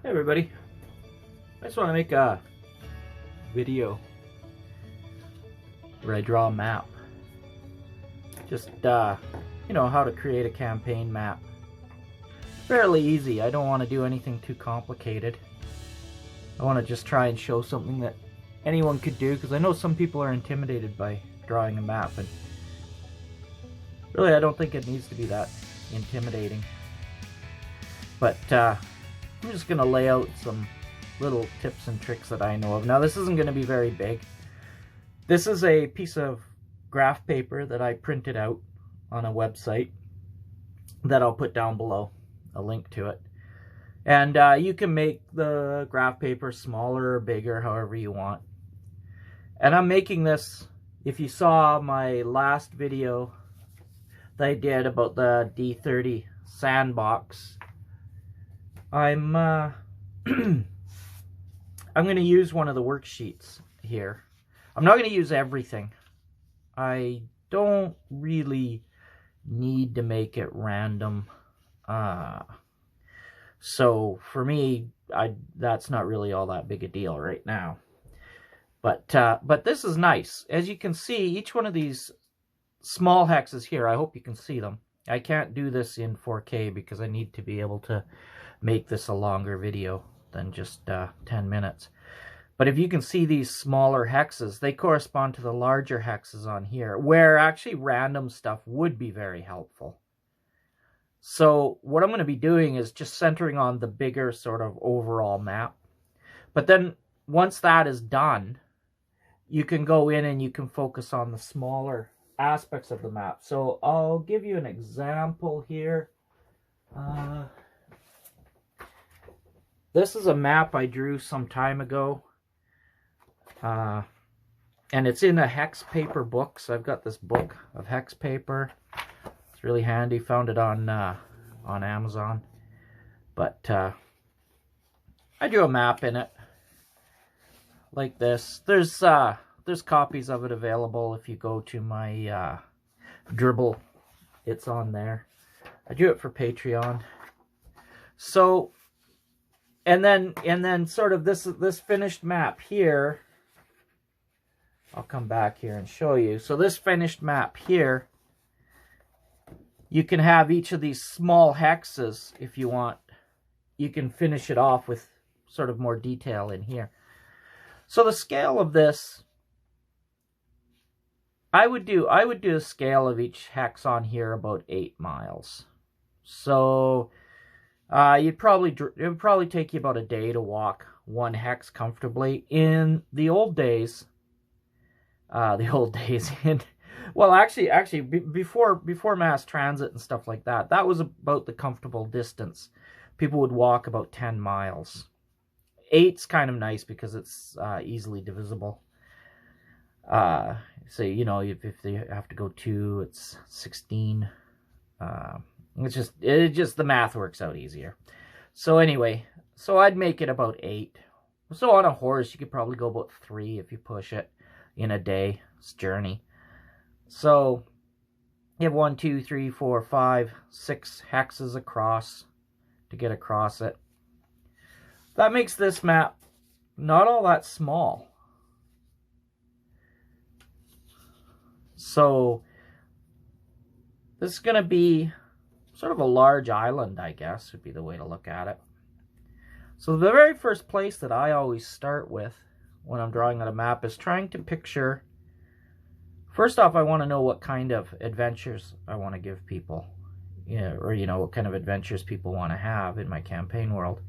Hey everybody, I just want to make a video where I draw a map. Just, you know, how to create a campaign map. Fairly easy. I don't want to do anything too complicated. I want to just try and show something that anyone could do, because I know some people are intimidated by drawing a map, and really I don't think it needs to be that intimidating. But, I'm just going to lay out some little tips and tricks that I know of. Now, this isn't going to be very big. This is a piece of graph paper that I printed out on a website that I'll put down below, a link to it. And you can make the graph paper smaller or bigger, however you want. And I'm making this, if you saw my last video that I did about the D30 sandbox, I'm going to use one of the worksheets here. I'm not going to use everything. I don't really need to make it random. So for me, that's not really all that big a deal right now. But this is nice. As you can see, each one of these small hexes here, I hope you can see them. I can't do this in 4K because I need to be able to make this a longer video than just 10 minutes. But if you can see these smaller hexes, they correspond to the larger hexes on here, where actually random stuff would be very helpful. So what I'm going to be doing is just centering on the bigger sort of overall map. But then once that is done, you can go in and you can focus on the smaller aspects of the map. So I'll give you an example here. This is a map I drew some time ago. And it's in a hex paper book. So I've got this book of hex paper. It's really handy. Found it on Amazon. But I drew a map in it like this. There's copies of it available if you go to my Dribble. It's on there. I drew it for Patreon. So, and then sort of this finished map here. I'll come back here and show you. So this finished map here, you can have each of these small hexes if you want. You can finish it off with sort of more detail in here. So the scale of this, I would do a scale of each hex on here about 8 miles. So it would probably take you about a day to walk one hex comfortably. In the old days, well, actually, before mass transit and stuff like that, that was about the comfortable distance. People would walk about 10 miles. 8's kind of nice because it's easily divisible. So, you know, if they have to go 2, it's 16. It just the math works out easier. So anyway, so I'd make it about 8. So on a horse, you could probably go about 3 if you push it in a day's journey. So you have 1, 2, 3, 4, 5, 6 hexes across to get across it. That makes this map not all that small. So this is going to be sort of a large island, I guess, would be the way to look at it. So the very first place that I always start with when I'm drawing out a map is trying to picture. First off, I want to know what kind of adventures I want to give people. Or, you know, what kind of adventures people want to have in my campaign world.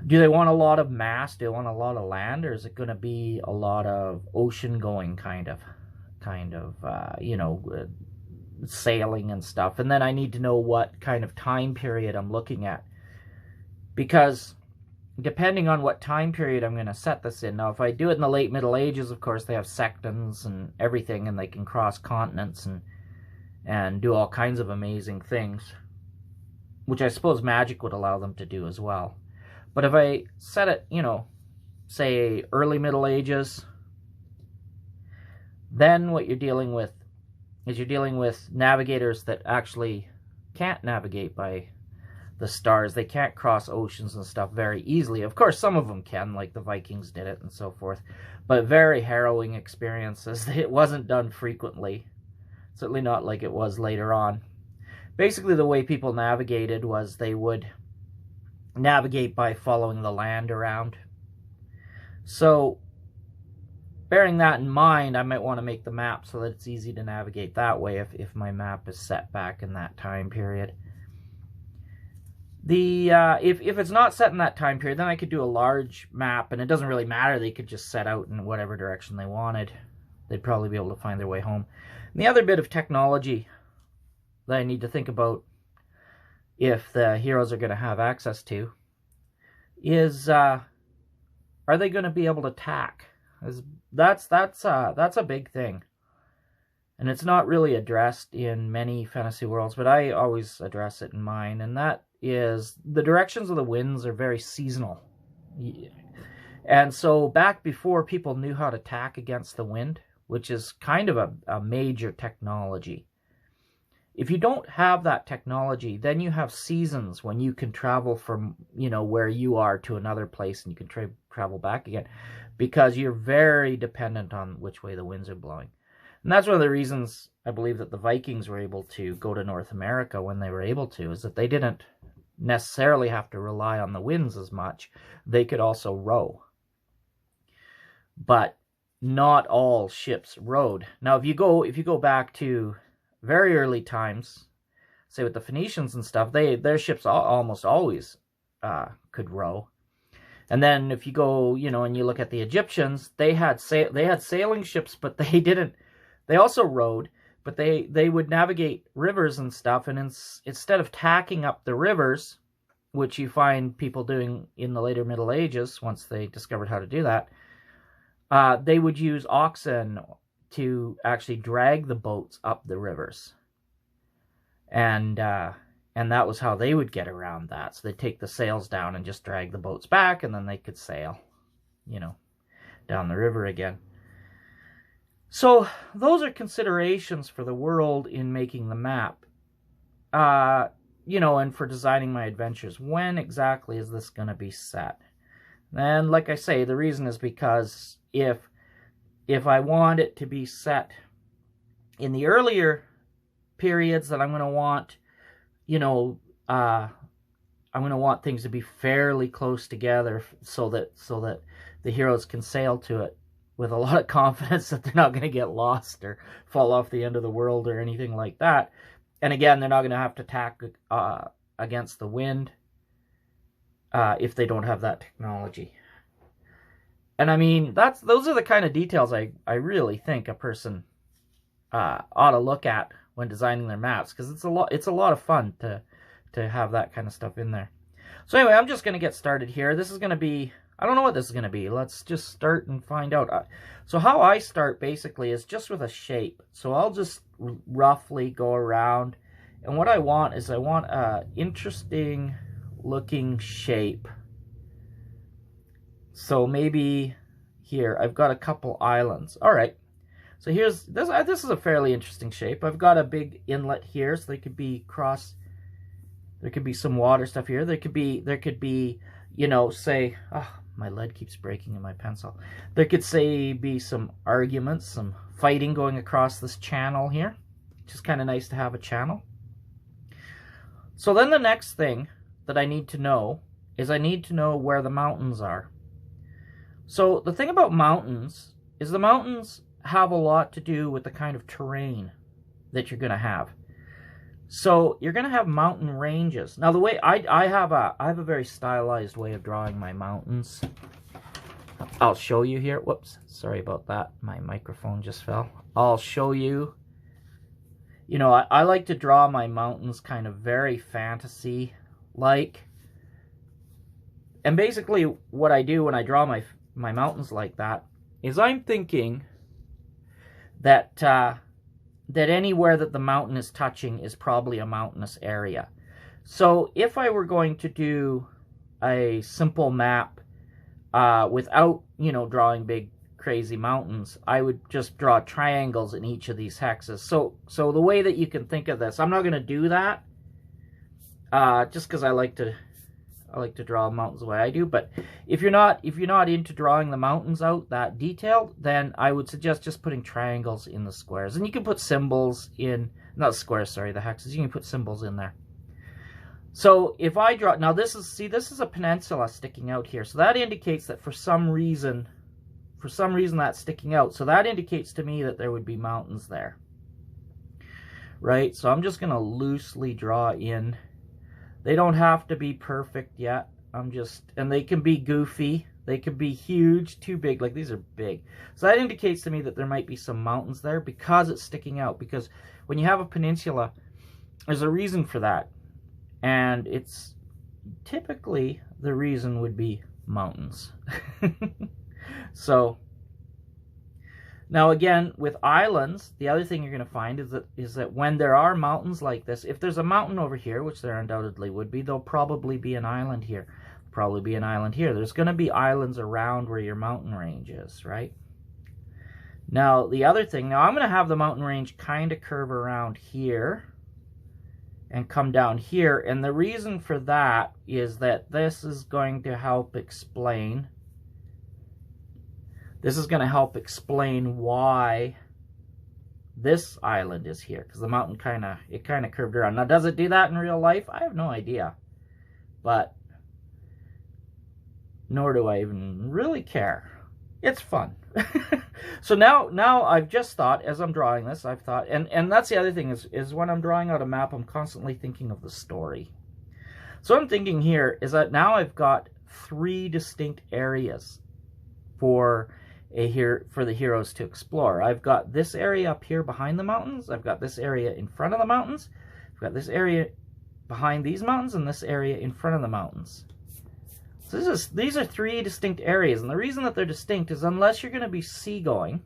Do they want a lot of mass? Do they want a lot of land? Or is it going to be a lot of ocean going kind of, you know, sailing and stuff? And then I need to know what kind of time period I'm looking at. Because depending on what time period I'm going to set this in. Now, if I do it in the late Middle Ages, of course, they have sectants and everything, and they can cross continents and do all kinds of amazing things, which I suppose magic would allow them to do as well. But if I set it, you know, say early Middle Ages, then what you're dealing with is you're dealing with navigators that actually can't navigate by the stars. They can't cross oceans and stuff very easily. Of course, some of them can, like the Vikings did it and so forth. But very harrowing experiences. It wasn't done frequently. Certainly not like it was later on. Basically, the way people navigated was they would navigate by following the land around. So, bearing that in mind, I might want to make the map so that it's easy to navigate that way if my map is set back in that time period. If it's not set in that time period, then I could do a large map, and it doesn't really matter. They could just set out in whatever direction they wanted. They'd probably be able to find their way home. And the other bit of technology that I need to think about if the heroes are going to have access to is, are they going to be able to tack? That's a big thing. And it's not really addressed in many fantasy worlds, but I always address it in mine, and that is the directions of the winds are very seasonal. And so back before people knew how to tack against the wind, which is kind of a major technology, if you don't have that technology, then you have seasons when you can travel from, where you are to another place, and you can travel back again, because you're very dependent on which way the winds are blowing. And that's one of the reasons I believe that the Vikings were able to go to North America when they were able to, is that they didn't necessarily have to rely on the winds as much. They could also row. But not all ships rowed. Now, if you go back to very early times, say with the Phoenicians and stuff, their ships almost always could row. And then if you go, and you look at the Egyptians, they had sailing ships, but they didn't. They also rowed, but they would navigate rivers and stuff, and instead of tacking up the rivers, which you find people doing in the later Middle Ages, once they discovered how to do that, they would use oxen to actually drag the boats up the rivers. And that was how they would get around that. So they'd take the sails down and just drag the boats back, and then they could sail, down the river again. So those are considerations for the world in making the map, and for designing my adventures. When exactly is this going to be set? And like I say, the reason is because if I want it to be set in the earlier periods, then I'm going to want, I'm going to want things to be fairly close together so that the heroes can sail to it with a lot of confidence that they're not going to get lost or fall off the end of the world or anything like that. And again, they're not going to have to tack against the wind if they don't have that technology. And I mean, those are the kind of details I really think a person ought to look at when designing their maps, because it's a lot of fun to have that kind of stuff in there. So anyway, I'm just going to get started here. This is going to be, I don't know what this is going to be. Let's just start and find out. So how I start basically is just with a shape. So I'll just roughly go around, and what I want is I want a interesting looking shape. So maybe here I've got a couple islands. All right. So here's this. This is a fairly interesting shape. I've got a big inlet here, so they could be there could be some water stuff here. There could be, say, my lead keeps breaking in my pencil. There could be some arguments, some fighting going across this channel here, which is kind of nice to have a channel. So then the next thing that I need to know is I need to know where the mountains are. So the thing about mountains is the mountains have a lot to do with the kind of terrain that you're going to have. So you're going to have mountain ranges. Now the way I have a very stylized way of drawing my mountains. I'll show you here. Whoops, sorry about that. My microphone just fell. I'll show you. I like to draw my mountains kind of very fantasy-like. And basically what I do when I draw my mountains like that is I'm thinking that anywhere that the mountain is touching is probably a mountainous area. So if I were going to do a simple map without, drawing big crazy mountains, I would just draw triangles in each of these hexes. So the way that you can think of this, I'm not going to do that just because I like to draw mountains the way I do. But if you're not into drawing the mountains out that detailed, then I would suggest just putting triangles in the squares. And you can put symbols in, not squares, sorry, the hexes. You can put symbols in there. So if I draw, now this is a peninsula sticking out here. So that indicates that for some reason that's sticking out. So that indicates to me that there would be mountains there. Right? So I'm just going to loosely draw in. They don't have to be perfect yet. And they can be goofy. They can be huge, too big. Like, these are big. So that indicates to me that there might be some mountains there because it's sticking out. Because when you have a peninsula, there's a reason for that. And it's typically the reason would be mountains. So now again, with islands, the other thing you're going to find is that when there are mountains like this, if there's a mountain over here, which there undoubtedly would be, there'll probably be an island here. Probably be an island here. There's going to be islands around where your mountain range is, right? Now, the other thing, now I'm going to have the mountain range kind of curve around here and come down here. And the reason for that is that this is going to help explain. This is going to help explain why this island is here, because the mountain kind of curved around. Now, does it do that in real life? I have no idea, but nor do I even really care. It's fun. So now I've just thought, as I'm drawing this, I've thought, and that's the other thing is when I'm drawing out a map, I'm constantly thinking of the story. So what I'm thinking here is that now I've got 3 distinct areas for the heroes to explore. I've got this area up here behind the mountains. I've got this area in front of the mountains. I've got this area behind these mountains and this area in front of the mountains. So these are 3 distinct areas, and the reason that they're distinct is unless you're going to be seafaring,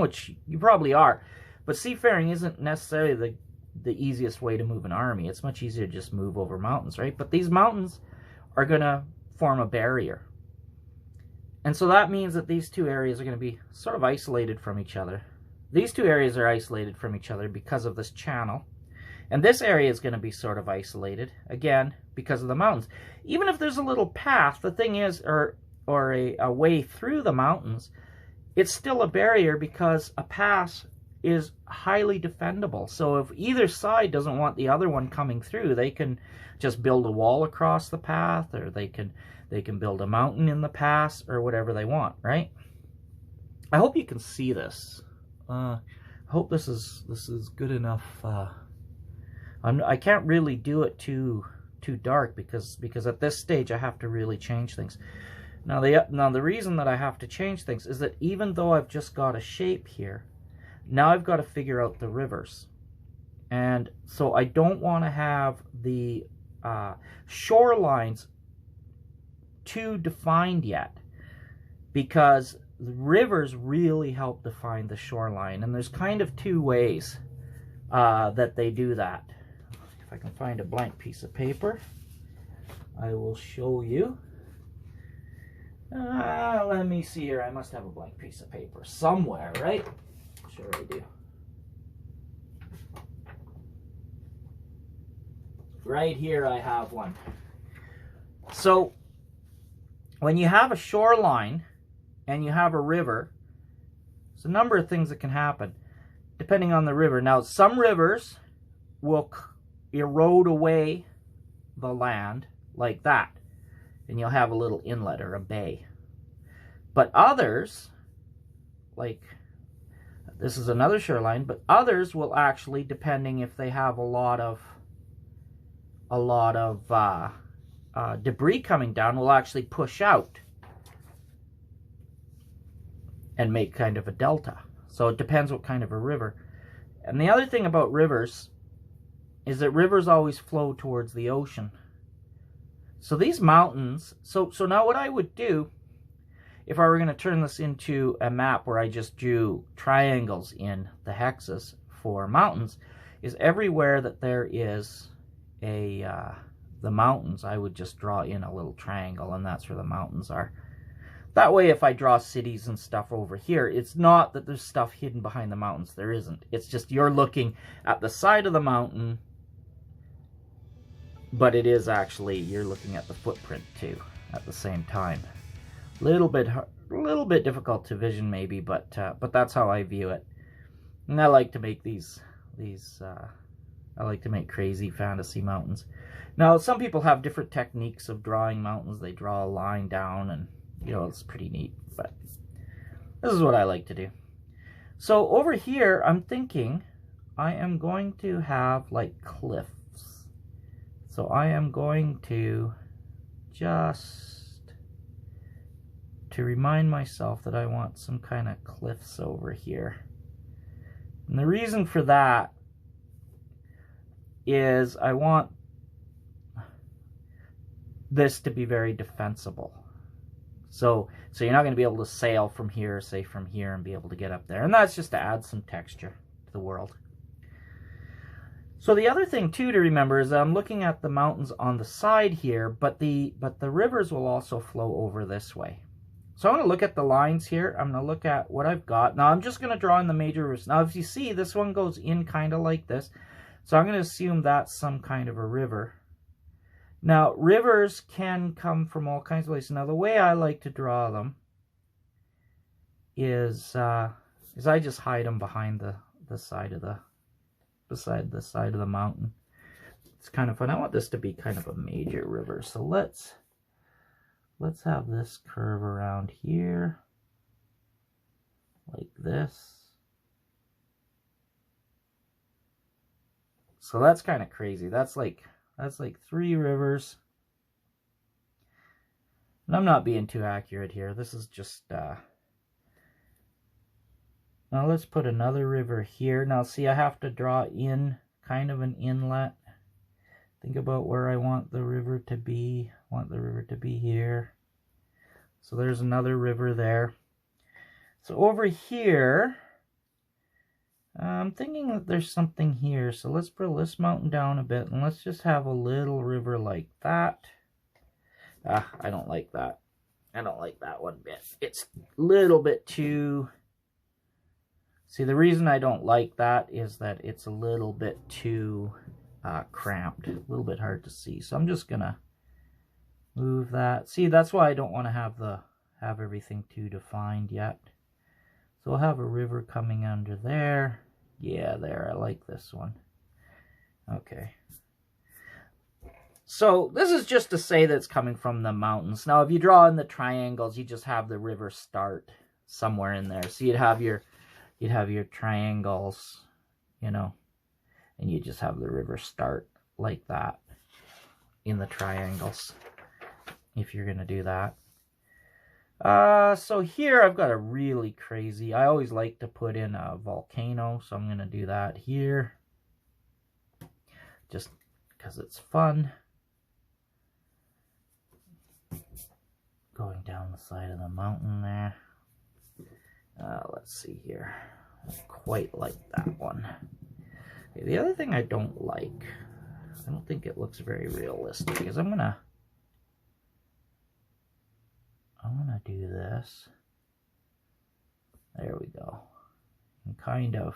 which you probably are, but seafaring isn't necessarily the easiest way to move an army. It's much easier to just move over mountains, right? But these mountains are going to form a barrier. And so that means that these 2 areas are going to be sort of isolated from each other. These 2 areas are isolated from each other because of this channel. And this area is going to be sort of isolated, again, because of the mountains. Even if there's a little path, the thing is, or a way through the mountains, it's still a barrier because a pass is highly defendable. So if either side doesn't want the other one coming through, they can just build a wall across the path, or they can build a mountain in the pass, or whatever they want, right? I hope you can see this. I hope this is good enough. I can't really do it too dark because at this stage I have to really change things. Now the reason that I have to change things is that even though I've just got a shape here, now I've got to figure out the rivers. And so I don't want to have the shorelines too defined yet, because the rivers really help define the shoreline. And there's kind of 2 ways that they do that. If I can find a blank piece of paper, I will show you. Let me see here. I must have a blank piece of paper somewhere, right? Sure I do. Right here I have one. So when you have a shoreline and you have a river, there's a number of things that can happen depending on the river. Now, some rivers will erode away the land like that, and you'll have a little inlet or a bay. But others, like this is another shoreline, but others will actually, depending if they have a lot of debris coming down, will actually push out and make kind of a delta. So it depends what kind of a river. And the other thing about rivers is that rivers always flow towards the ocean. So these mountains, so now what I would do, if I were going to turn this into a map where I just drew triangles in the hexes for mountains, is everywhere that there is the mountains, I would just draw in a little triangle, and that's where the mountains are. That way, if I draw cities and stuff over here, it's not that there's stuff hidden behind the mountains. There isn't. It's just you're looking at the side of the mountain but it is actually, you're looking at the footprint too at the same time. A little bit difficult to vision maybe, but that's how I view it. And I like to make I like to make crazy fantasy mountains. Now, some people have different techniques of drawing mountains. They draw a line down and, you know, it's pretty neat, but this is what I like to do. So over here, I'm thinking I am going to have like cliffs. So I am going to just, to remind myself that I want some kind of cliffs over here. And the reason for that is I want this to be very defensible. So you're not going to be able to sail from here, say from here, and be able to get up there. And that's just to add some texture to the world. So the other thing too to remember is I'm looking at the mountains on the side here, but the rivers will also flow over this way. So I'm going to look at the lines here. I'm going to look at what I've got. Now I'm just going to draw in the major rivers. Now if you see, this one goes in kind of like this. So I'm going to assume that's some kind of a river. Now rivers can come from all kinds of places. Now the way I like to draw them is I just hide them behind the side of the mountain. It's kind of fun. I want this to be kind of a major river. So let's have this curve around here like this. So that's kind of crazy. That's like 3 rivers. And I'm not being too accurate here. This is just now let's put another river here. Now see, I have to draw in kind of an inlet. Think about where I want the river to be. I want the river to be here. So there's another river there. So over here, I'm thinking that there's something here. So let's pull this mountain down a bit and let's just have a little river like that. I don't like that. I don't like that one bit. It's a little bit too... See, the reason I don't like that is that it's a little bit too cramped. A little bit hard to see. So I'm just going to move that. See, that's why I don't want to have everything too defined yet. So we'll have a river coming under there. Yeah, there. I like this one. Okay. So this is just to say that it's coming from the mountains. Now, if you draw in the triangles, you just have the river start somewhere in there. So you'd have your triangles, you know, and you just have the river start like that in the triangles if you're going to do that. So here I've got a really crazy, I always like to put in a volcano, so I'm going to do that here just because it's fun. Going down the side of the mountain there. Let's see here. I don't quite like that one. Okay, the other thing I don't like, I don't think it looks very realistic, is I'm gonna do this. There we go. And kind of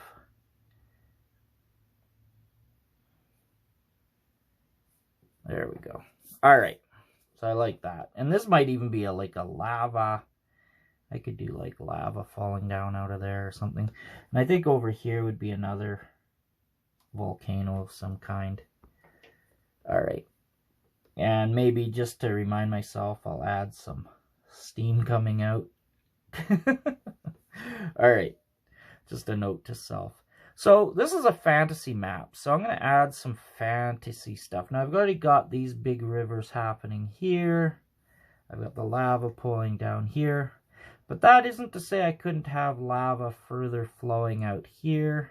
there we go. All right. So I like that. And this might even be like a lava. I could do like lava falling down out of there or something. And I think over here would be another volcano of some kind. All right. And maybe just to remind myself, I'll add some steam coming out. All right. Just a note to self. So this is a fantasy map. So I'm going to add some fantasy stuff. Now I've already got these big rivers happening here. I've got the lava pulling down here. But that isn't to say I couldn't have lava further flowing out here.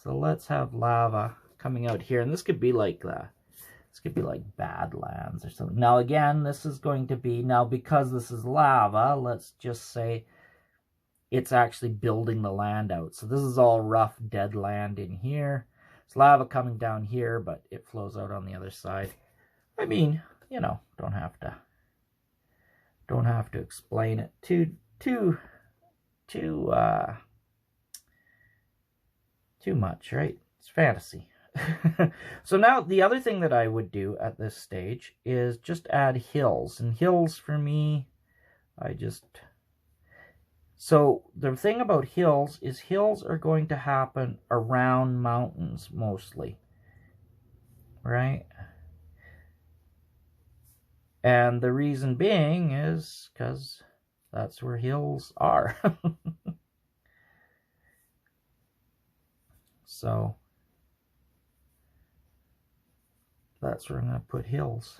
So let's have lava coming out here. And this could be like Badlands or something. Now again, this is going to be, now because this is lava, let's just say it's actually building the land out. So this is all rough, dead land in here. It's lava coming down here, but it flows out on the other side. I mean, you know, don't have to explain it too much, right? It's fantasy. So now the other thing that I would do at this stage is just add hills. And hills for me, so the thing about hills is hills are going to happen around mountains mostly, right? And the reason being is because that's where hills are. So that's where I'm going to put hills.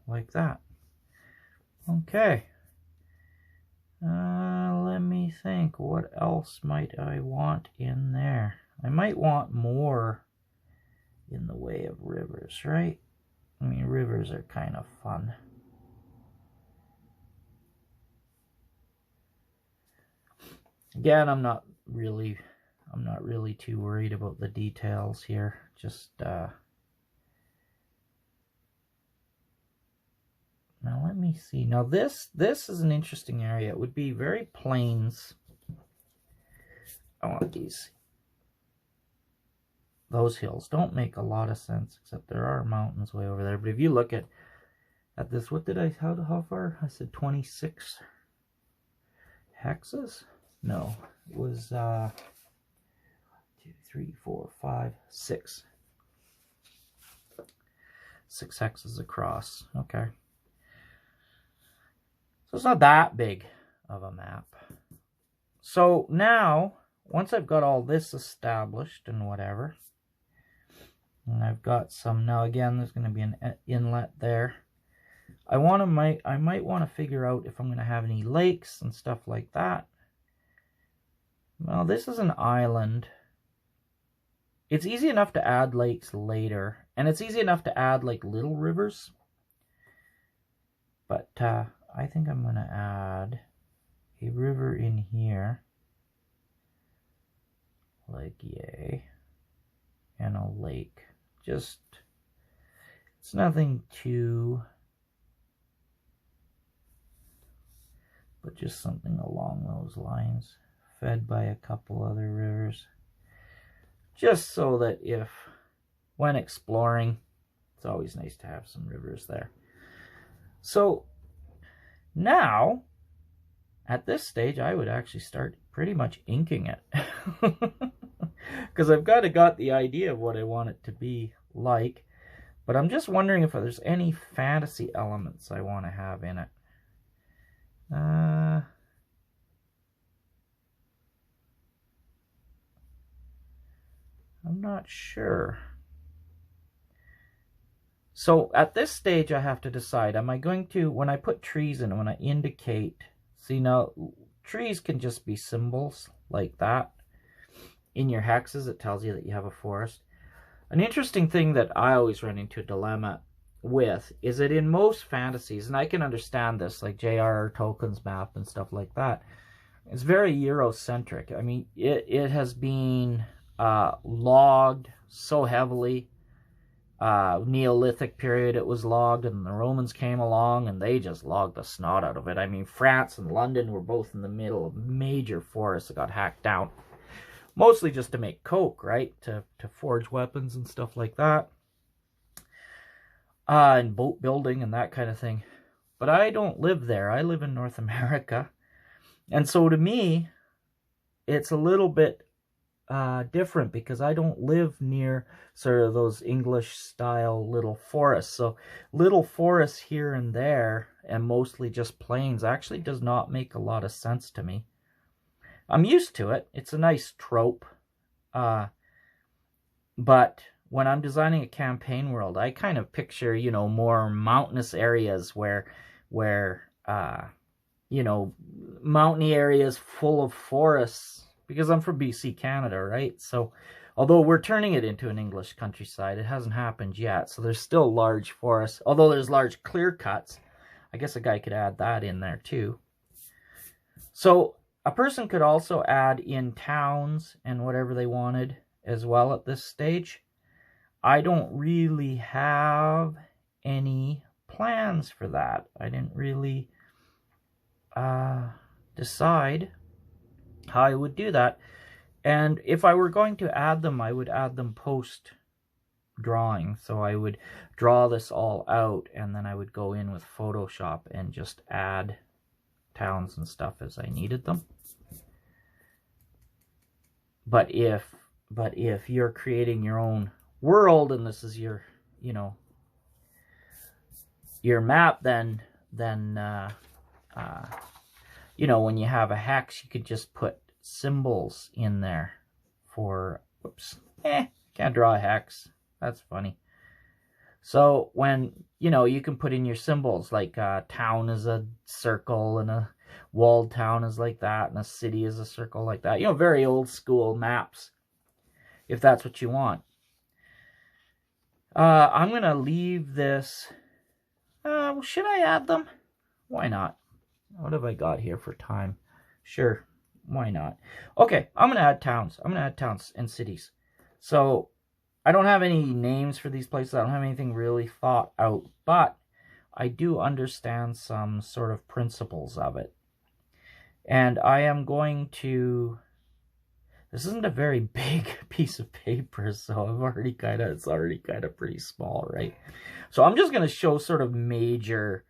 Like that. Okay. Let me think. What else might I want in there? I might want more in the way of rivers, right? I mean, rivers are kind of fun. Again, I'm not really too worried about the details here. Just now let me see. Now this is an interesting area. It would be very plains. I want those hills don't make a lot of sense, except there are mountains way over there. But if you look at this, what did I, how far? I said 26 hexes? No, it was 2, 3, 4, 5, 6. 6 hexes across. Okay. So it's not that big of a map. So now, once I've got all this established and whatever, and I've got some, now again, there's going to be an inlet there. I might want to figure out if I'm going to have any lakes and stuff like that. Well, this is an island. It's easy enough to add lakes later, and it's easy enough to add like little rivers. But I think I'm going to add a river in here, like yay, and a lake. Just, it's nothing too, but just something along those lines, fed by a couple other rivers. Just so that when exploring, it's always nice to have some rivers there. So now, at this stage, I would actually start pretty much inking it. Because I've got the idea of what I want it to be like. But I'm just wondering if there's any fantasy elements I want to have in it. I'm not sure. So at this stage, I have to decide, am I going to, when I put trees in, when I indicate, see now, trees can just be symbols like that. In your hexes, it tells you that you have a forest. An interesting thing that I always run into a dilemma with is that in most fantasies, and I can understand this, like J.R.R. Tolkien's map and stuff like that, it's very Eurocentric. I mean, it has been logged so heavily. Neolithic period it was logged, and the Romans came along and they just logged the snot out of it. I mean, France and London were both in the middle of major forests that got hacked down. Mostly just to make coke, right? To forge weapons and stuff like that. And boat building and that kind of thing. But I don't live there. I live in North America. And so to me, it's a little bit different because I don't live near sort of those English style little forests. So little forests here and there, and mostly just plains, actually does not make a lot of sense to me. I'm used to it. It's a nice trope. But when I'm designing a campaign world, I kind of picture, you know, more mountainous areas where you know, mountainy areas full of forests, because I'm from BC, Canada, right? So although we're turning it into an English countryside, it hasn't happened yet. So there's still large forests. Although there's large clear cuts, I guess a guy could add that in there too. So a person could also add in towns and whatever they wanted as well at this stage. I don't really have any plans for that. I didn't really decide. how I would do that. And if I were going to add them, I would add them post drawing. So I would draw this all out, and then I would go in with Photoshop and just add towns and stuff as I needed them. But if you're creating your own world and this is your, you know, your map, then you know, when you have a hex, you could just put symbols in there for, whoops, can't draw a hex. That's funny. So when, you know, you can put in your symbols, like town is a circle, and a walled town is like that, and a city is a circle like that. You know, very old school maps, if that's what you want. I'm going to leave this. Should I add them? Why not? What have I got here for time? Sure, why not? Okay, I'm going to add towns. I'm going to add towns and cities. So I don't have any names for these places. I don't have anything really thought out, but I do understand some sort of principles of it. And I am going to... This isn't a very big piece of paper, so it's already kind of pretty small, right? So I'm just going to show sort of major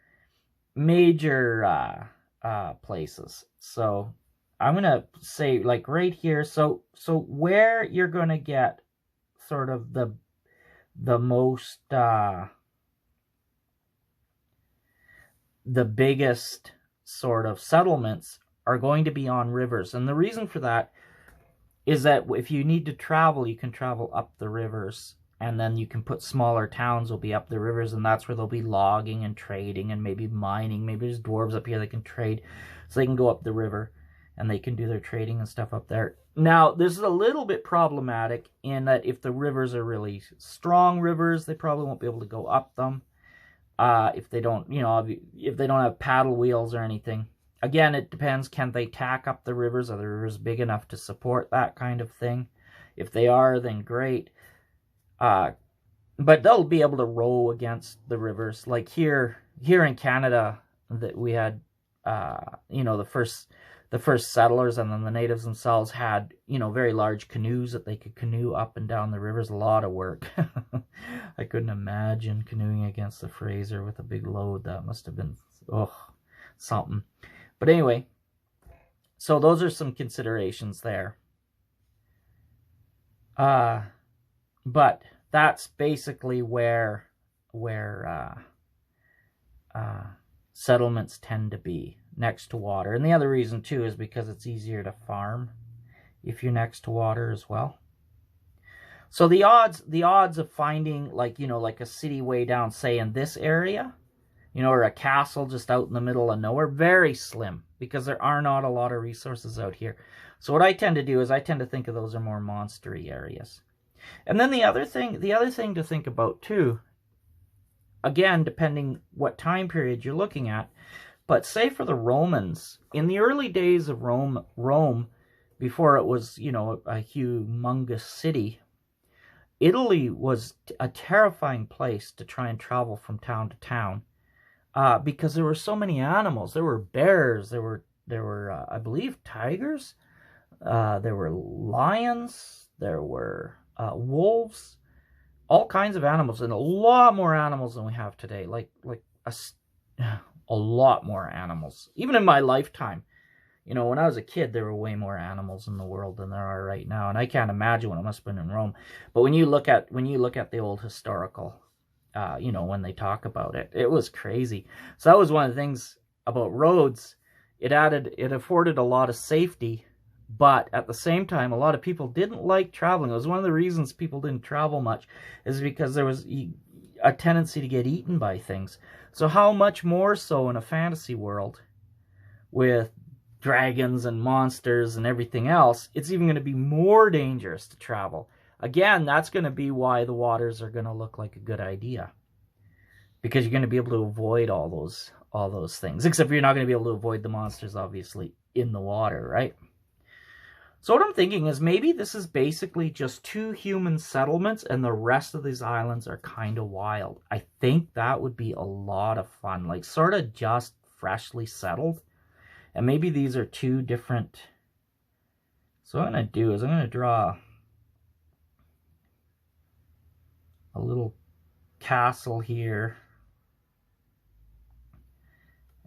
places. So I'm going to say, like, right here. So where you're going to get sort of the most the biggest sort of settlements are going to be on rivers. And the reason for that is that if you need to travel, you can travel up the rivers, and then you can put smaller towns will be up the rivers, and that's where they'll be logging and trading and maybe mining. Maybe there's dwarves up here that can trade, so they can go up the river and they can do their trading and stuff up there. Now, this is a little bit problematic in that if the rivers are really strong rivers, they probably won't be able to go up them. If they don't, you know, if they don't have paddle wheels or anything. Again, it depends. Can they tack up the rivers? Are the rivers big enough to support that kind of thing? If they are, then great. But they'll be able to row against the rivers. Like here in Canada, that we had, you know, the first settlers, and then the natives themselves had, you know, very large canoes that they could canoe up and down the rivers. A lot of work. I couldn't imagine canoeing against the Fraser with a big load. That must have been, something. But anyway, so those are some considerations there. But that's basically where settlements tend to be, next to water. And the other reason too is because it's easier to farm if you're next to water as well. So the odds of finding, like, you know, like a city way down, say in this area, you know, or a castle just out in the middle of nowhere, very slim, because there are not a lot of resources out here. So what I tend to do is I tend to think of those are more monstery areas. And then the other thing to think about too, again, depending what time period you're looking at, but say for the Romans, in the early days of Rome, before it was, you know, a humongous city, Italy was a terrifying place to try and travel from town to town. Because there were so many animals. There were bears, there were I believe tigers, there were lions, there were wolves, all kinds of animals, and a lot more animals than we have today. Like a lot more animals. Even in my lifetime, you know, when I was a kid, there were way more animals in the world than there are right now, and I can't imagine what it must have been in Rome. But when you look at the old historical, you know, when they talk about it, it was crazy. So that was one of the things about roads. It afforded a lot of safety, but at the same time, a lot of people didn't like traveling. It was one of the reasons people didn't travel much, is because there was a tendency to get eaten by things. So how much more so in a fantasy world with dragons and monsters and everything else, it's even going to be more dangerous to travel. Again, that's going to be why the waters are going to look like a good idea, because you're going to be able to avoid all those things, except you're not going to be able to avoid the monsters, obviously, in the water, right? So what I'm thinking is maybe this is basically just 2 human settlements, and the rest of these islands are kind of wild. I think that would be a lot of fun, like sort of just freshly settled. And maybe these are 2 different So what I'm going to do is I'm going to draw a little castle here.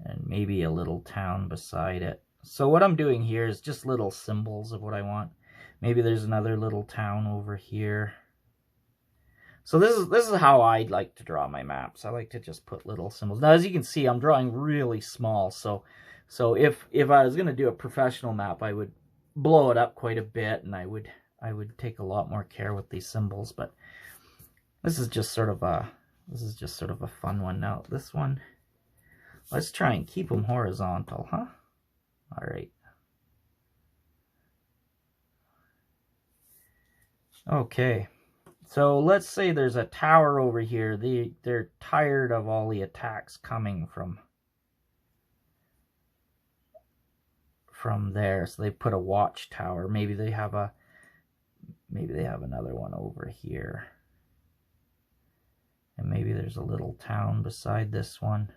And maybe a little town beside it. So what I'm doing here is just little symbols of what I want. Maybe there's another little town over here. So this is how I like to draw my maps. I like to just put little symbols. Now, as you can see, I'm drawing really small. So if I was going to do a professional map, I would blow it up quite a bit, and I would take a lot more care with these symbols. But this is just sort of a fun one. Now this one, let's try and keep them horizontal, huh? All right. Okay. So let's say there's a tower over here. They're tired of all the attacks coming from there. So they put a watchtower. Maybe they have another one over here. And maybe there's a little town beside this one.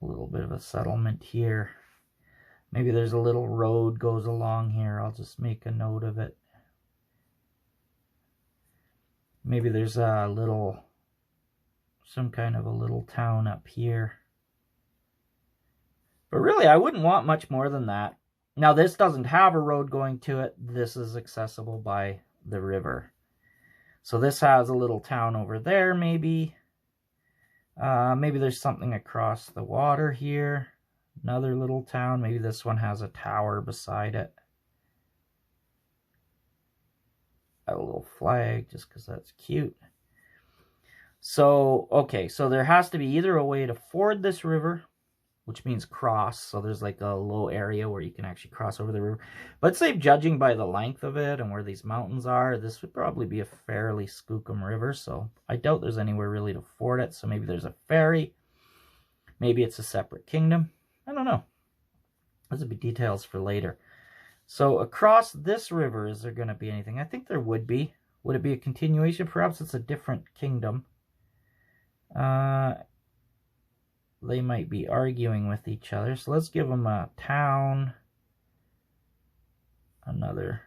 A little bit of a settlement here. Maybe there's a little road goes along here. I'll just make a note of it. Maybe there's some kind of a little town up here. But really, I wouldn't want much more than that. Now, this doesn't have a road going to it. This is accessible by the river. So this has a little town over there, maybe. Maybe there's something across the water here. Another little town. Maybe this one has a tower beside it. A little flag, just because that's cute. So, okay, so there has to be either a way to ford this river, which means cross. So there's like a low area where you can actually cross over the river. But say, judging by the length of it and where these mountains are, this would probably be a fairly skookum river. So I doubt there's anywhere really to ford it. So maybe there's a ferry. Maybe it's a separate kingdom. I don't know. Those would be details for later. So across this river, is there going to be anything? I think there would be. Would it be a continuation? Perhaps it's a different kingdom. They might be arguing with each other. So let's give them a town. Another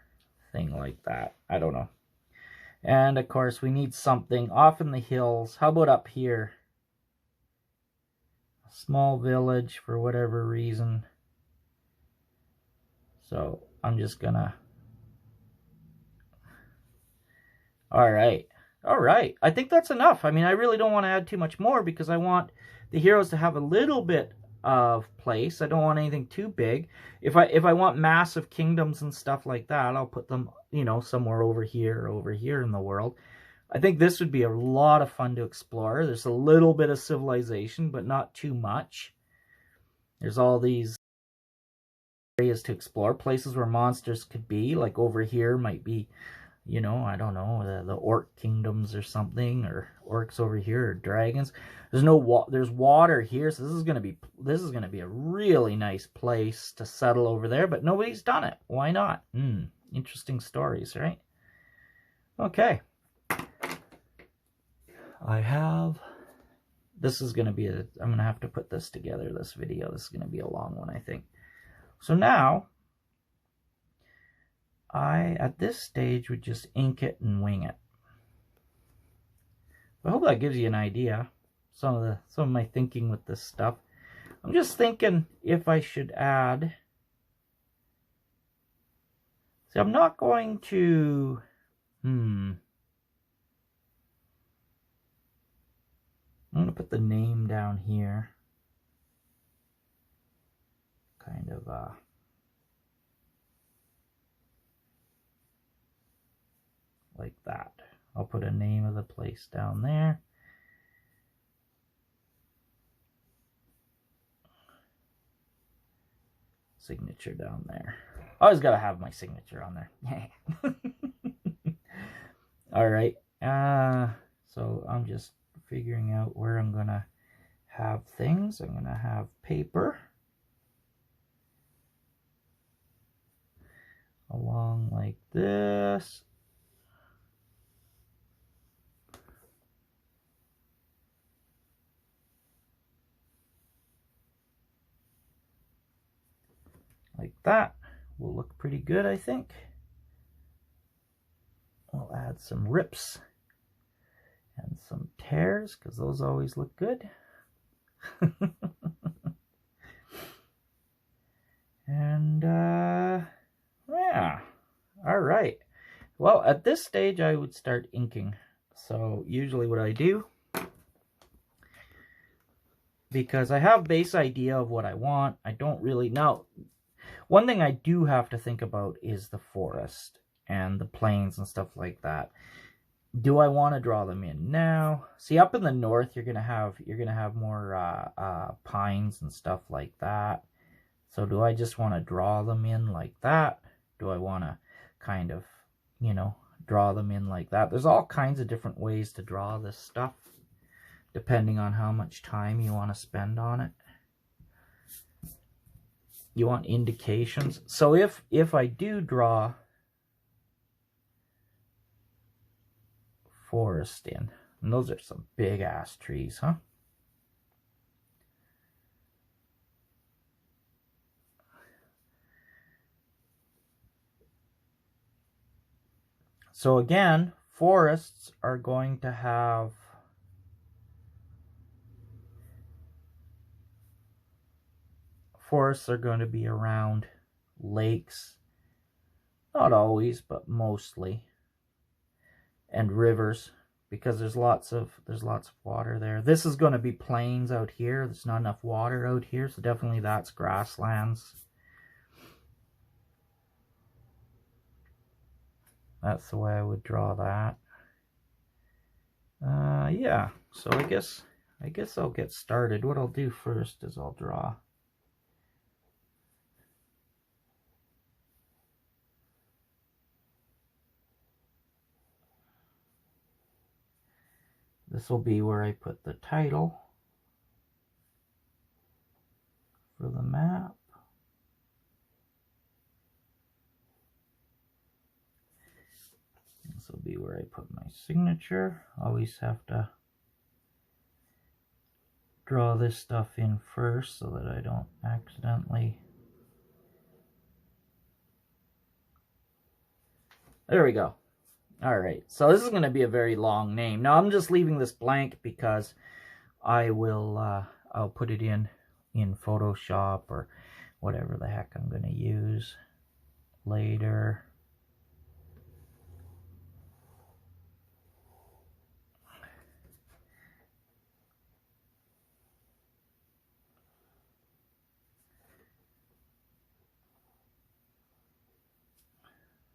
thing like that. I don't know. And of course, we need something off in the hills. How about up here? A small village for whatever reason. So I'm just gonna... All right. I think that's enough. I mean, I really don't want to add too much more because I want the heroes to have a little bit of place. I don't want anything too big. If I want massive kingdoms and stuff like that, I'll put them, you know, somewhere over here in the world. I think this would be a lot of fun to explore. There's a little bit of civilization, but not too much. There's all these areas to explore, places where monsters could be, like over here might be, you know, I don't know, the orc kingdoms or something, or orcs over here, or dragons. There's water here, so this is gonna be a really nice place to settle over there, but nobody's done it. Why not? Interesting stories, right? Okay. This is gonna be I'm gonna have to put this together, this video. This is gonna be a long one, I think. So now, I, at this stage, would just ink it and wing it. I hope that gives you an idea. Some of my thinking with this stuff. I'm just thinking if I should add... See, I'm not going to... I'm going to put the name down here. Kind of, like that. I'll put a name of the place down there. Signature down there. Always got to have my signature on there. All right. So I'm just figuring out where I'm going to have things. I'm going to have paper along like this. Like that. will look pretty good, I think. We'll add some rips and some tears, because those always look good. And, yeah. All right. Well, at this stage, I would start inking. So, usually what I do, because I have base idea of what I want, I don't really know. One thing I do have to think about is the forest and the plains and stuff like that. Do I want to draw them in now? See, up in the north, you're gonna have more pines and stuff like that. So do I just want to draw them in like that? Do I want to kind of, you know, draw them in like that? There's all kinds of different ways to draw this stuff, depending on how much time you want to spend on it. You want indications. So if I do draw forest in, and those are some big ass trees, huh? So again, forests are going to have be around lakes, not always, but mostly, and rivers, because there's lots of water there. This is going to be plains out here. There's not enough water out here, so definitely that's grasslands. That's the way I would draw that. Yeah, so I guess I'll get started. What I'll do first is I'll draw this will be where I put the title for the map. This will be where I put my signature. Always have to draw this stuff in first so that I don't accidentally... There we go. Alright, so this is going to be a very long name. Now I'm just leaving this blank because I will, I'll put it in Photoshop or whatever the heck I'm going to use later.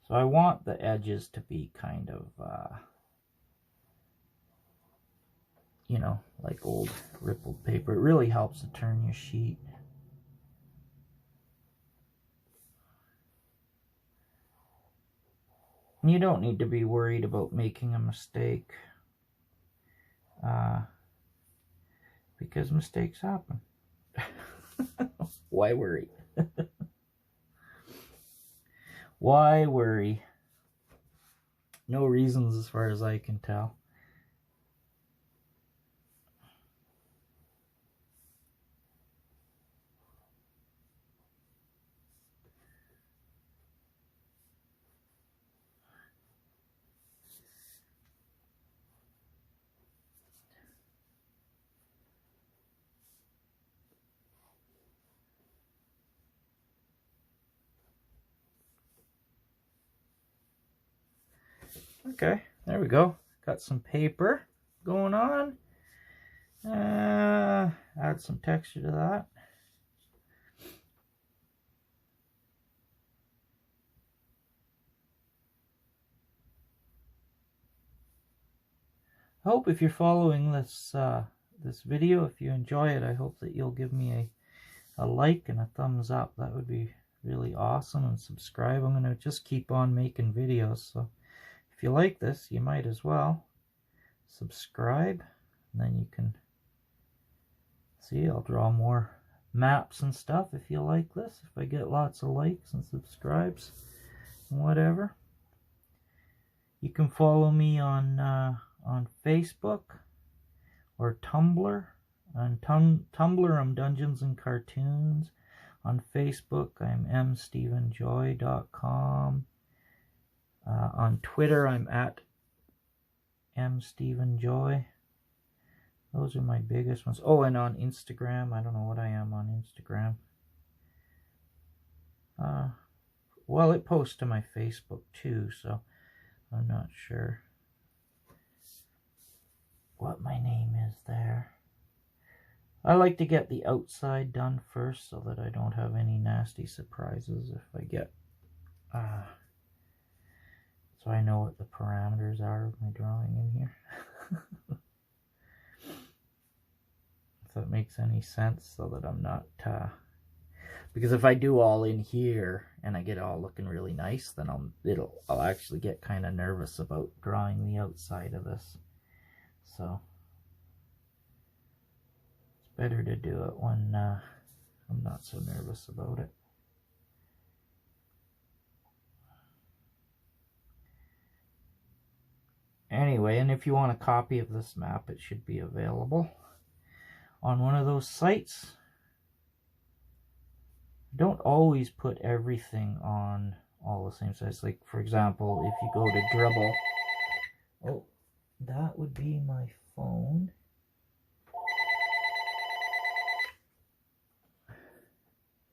So I want the edges to be kind of, you know, like old rippled paper. It really helps to turn your sheet. And you don't need to be worried about making a mistake, because mistakes happen. Why worry? Why worry? No reasons as far as I can tell. Okay, there we go. Got some paper going on. Add some texture to that. I hope if you're following this this video, if you enjoy it, I hope that you'll give me a like and a thumbs up. That would be really awesome. And subscribe. I'm going to just keep on making videos, so if you like this, you might as well subscribe, and then you can see I'll draw more maps and stuff if you like this, if I get lots of likes and subscribes and whatever. You can follow me on Facebook or Tumblr. On Tumblr I'm Dungeons and Cartoons. On Facebook, I'm mstephenjoy.com. On Twitter, I'm at mstephenjoy. Those are my biggest ones. Oh, and on Instagram, I don't know what I am on Instagram. Well, it posts to my Facebook too, so I'm not sure what my name is there. I like to get the outside done first so that I don't have any nasty surprises if I get... so I know what the parameters are of my drawing in here. If that makes any sense, so that I'm not... because if I do all in here and I get it all looking really nice, then I'll actually get kind of nervous about drawing the outside of this. So it's better to do it when I'm not so nervous about it. Anyway, and if you want a copy of this map, it should be available on one of those sites. Don't always put everything on all the same sites. Like, for example, if you go to Dribble... Oh, that would be my phone.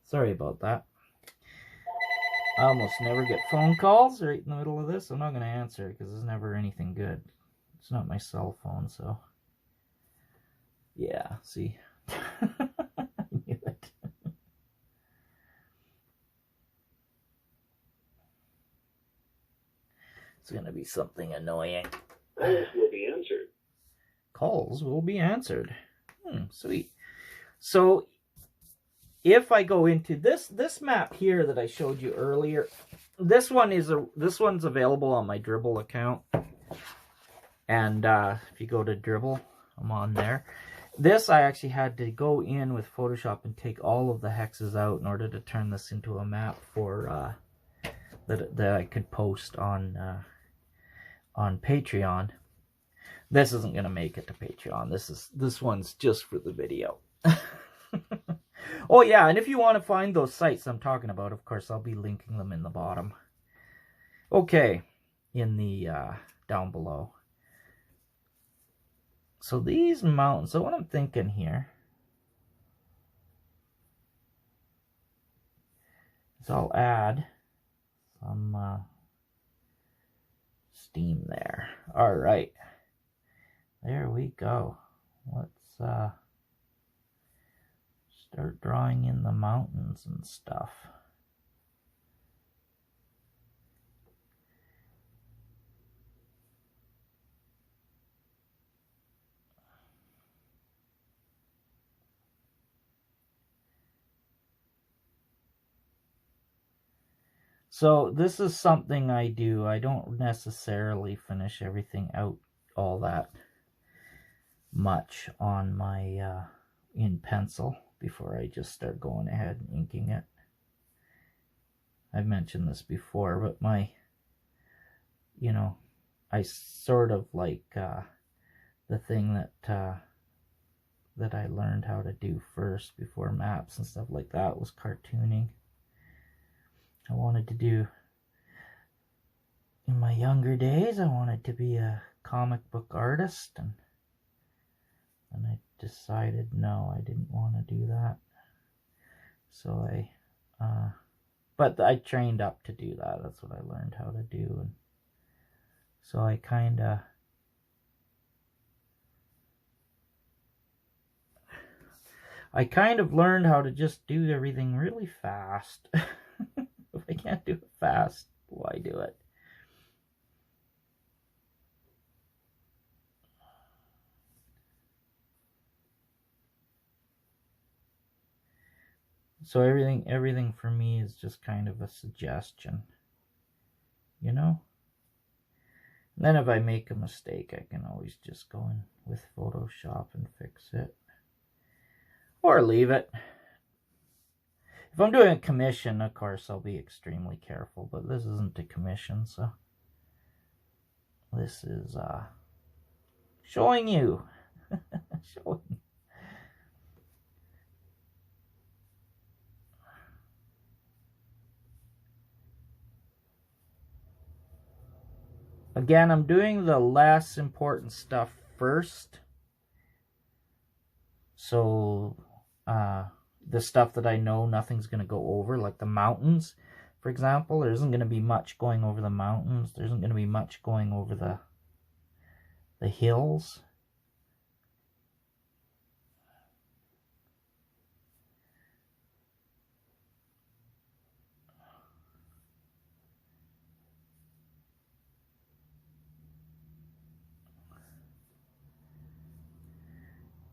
Sorry about that. I almost never get phone calls right in the middle of this. I'm not going to answer because there's never anything good. It's not my cell phone, so... Yeah, see? I knew it. It's going to be something annoying. Calls will be answered. Calls will be answered. Sweet. So, if I go into this map here that I showed you earlier, this one's available on my Dribble account. And if you go to Dribble, I'm on there. This I actually had to go in with Photoshop and take all of the hexes out in order to turn this into a map for that I could post on Patreon. This isn't gonna make it to Patreon. This one's just for the video. Oh yeah, and if you want to find those sites I'm talking about, of course I'll be linking them in the bottom. Okay, in the down below. So these mountains, so what I'm thinking here is I'll add some steam there. All right, there we go. Let's start drawing in the mountains and stuff. So this is something I do. I don't necessarily finish everything out all that much on my in pencil before I just start going ahead and inking it. I've mentioned this before, but my, I sort of like the thing that I learned how to do first before maps and stuff like that was cartooning. I wanted to do, in my younger days, I wanted to be a comic book artist, and I decided no, I didn't want to do that. So but I trained up to do that. That's what I learned how to do, and so I kind of learned how to just do everything really fast. If I can't do it fast, why do it? So everything for me is just kind of a suggestion, And then if I make a mistake, I can always just go in with Photoshop and fix it. Or leave it. If I'm doing a commission, of course, I'll be extremely careful, but this isn't a commission, so this is showing you. Again, I'm doing the less important stuff first. So, the stuff that I know nothing's going to go over, like the mountains, for example, there isn't going to be much going over the mountains. There isn't going to be much going over the hills.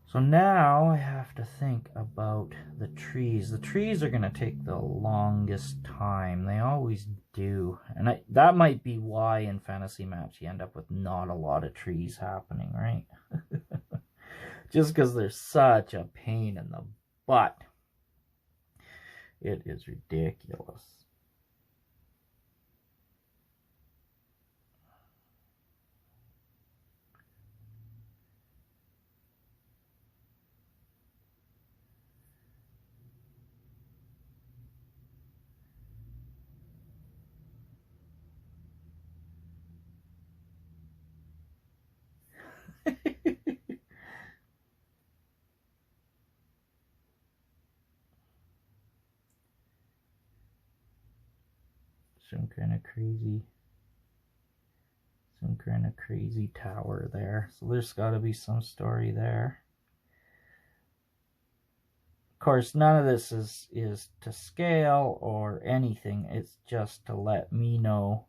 So now I have to think about the trees. The trees are going to take the longest time. They always do. And that might be why in fantasy maps you end up with not a lot of trees happening, right? Just because they're such a pain in the butt. It is ridiculous. Some kind of crazy tower there. So there's got to be some story there. Of course, none of this is to scale or anything. It's just to let me know.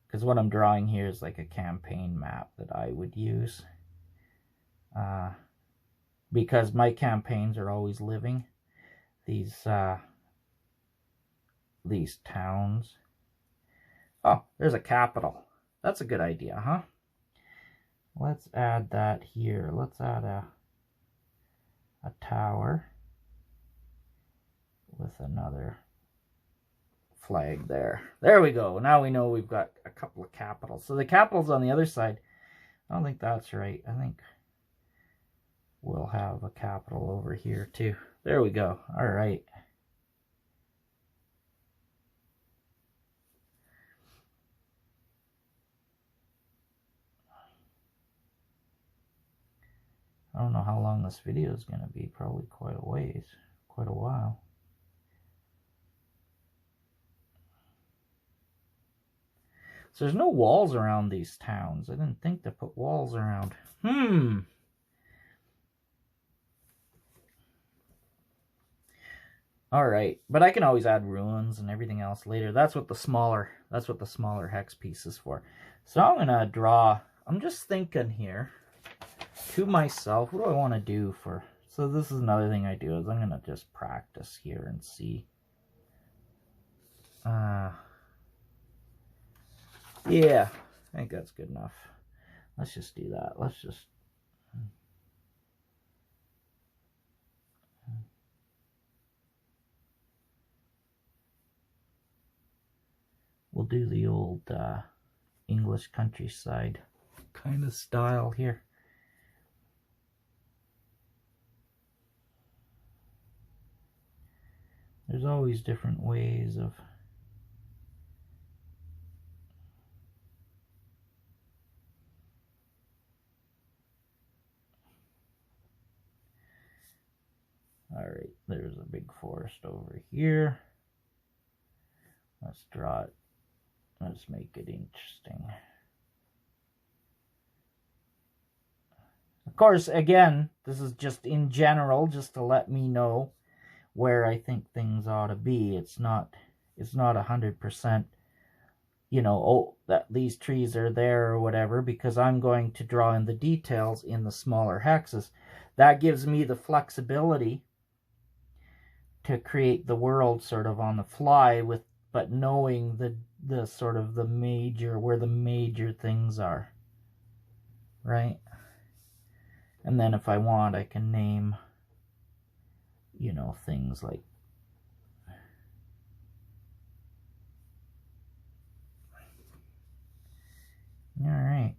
Because what I'm drawing here is like a campaign map that I would use. Because my campaigns are always living. These towns. Oh, there's a capital. That's a good idea, huh? Let's add that here. Let's add a tower with another flag there. There we go. Now we know we've got a couple of capitals. So the capital's on the other side. I don't think that's right. I think we'll have a capital over here too. There we go. All right. I don't know how long this video is going to be. Probably quite a ways. Quite a while. So there's no walls around these towns. I didn't think to put walls around. All right, but I can always add ruins and everything else later. That's what the smaller hex piece is for. So I'm gonna draw. I'm just thinking here to myself. What do I want to do for? So this is another thing I do is I'm gonna just practice here and see. Yeah, I think that's good enough. Let's just do that. Let's just... We'll do the old English countryside kind of style here. There's always different ways of... Alright, there's a big forest over here. Let's draw it. Let's make it interesting. Of course, again, this is just in general, just to let me know where I think things ought to be. It's not 100%, you know, oh, that these trees are there or whatever, because I'm going to draw in the details in the smaller hexes. That gives me the flexibility to create the world sort of on the fly, but knowing the sort of the major, where the major things are, right? And then if I want, I can name, you know, things like... All right.